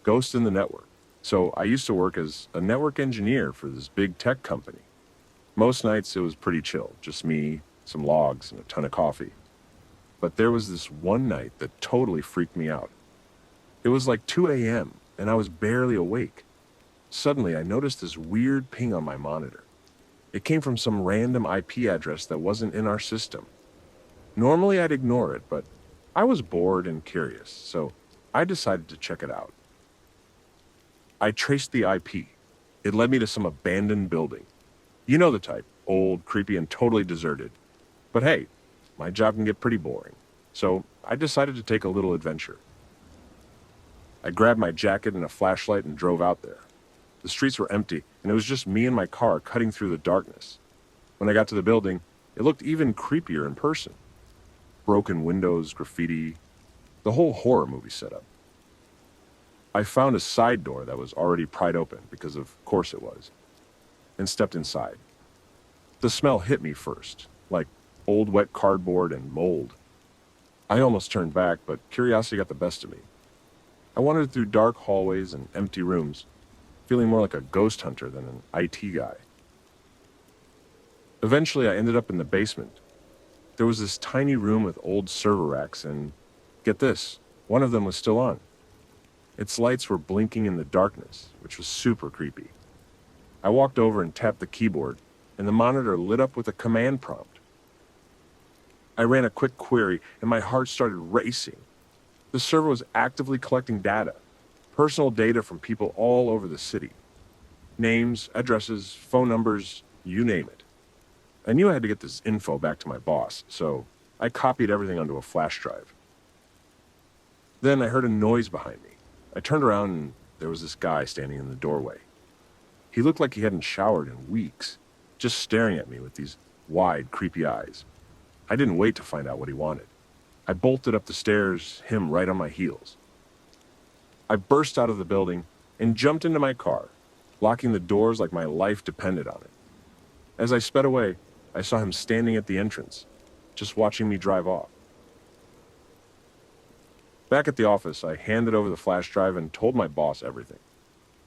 Ghost in the network. So I used to work as a network engineer for this big tech company. Most nights it was pretty chill, just me, some logs, and a ton of coffee. But there was this one night that totally freaked me out. It was like 2 a.m., and I was barely awake. Suddenly, I noticed this weird ping on my monitor. It came from some random IP address that wasn't in our system. Normally, I'd ignore it, but I was bored and curious, so I decided to check it out. I traced the IP. It led me to some abandoned building. You know the type, old, creepy, and totally deserted. But hey, my job can get pretty boring. So I decided to take a little adventure. I grabbed my jacket and a flashlight and drove out there. The streets were empty, and it was just me and my car cutting through the darkness. When I got to the building, it looked even creepier in person. Broken windows, graffiti, the whole horror movie setup. I found a side door that was already pried open, because of course it was, and stepped inside. The smell hit me first, like old wet cardboard and mold. I almost turned back, but curiosity got the best of me. I wandered through dark hallways and empty rooms, feeling more like a ghost hunter than an IT guy. Eventually, I ended up in the basement. There was this tiny room with old server racks, and get this, one of them was still on. Its lights were blinking in the darkness, which was super creepy. I walked over and tapped the keyboard, and the monitor lit up with a command prompt. I ran a quick query, and my heart started racing. The server was actively collecting data, personal data from people all over the city. Names, addresses, phone numbers, you name it. I knew I had to get this info back to my boss, so I copied everything onto a flash drive. Then I heard a noise behind me. I turned around and there was this guy standing in the doorway. He looked like he hadn't showered in weeks, just staring at me with these wide, creepy eyes. I didn't wait to find out what he wanted. I bolted up the stairs, him right on my heels. I burst out of the building and jumped into my car, locking the doors like my life depended on it. As I sped away, I saw him standing at the entrance, just watching me drive off. Back at the office, I handed over the flash drive and told my boss everything.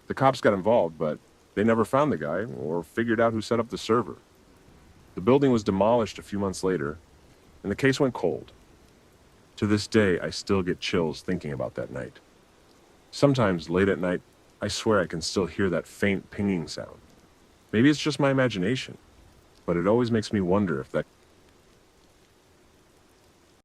The cops got involved, but they never found the guy or figured out who set up the server. The building was demolished a few months later, and the case went cold. To this day, I still get chills thinking about that night. Sometimes, late at night, I swear I can still hear that faint pinging sound. Maybe it's just my imagination, but it always makes me wonder if that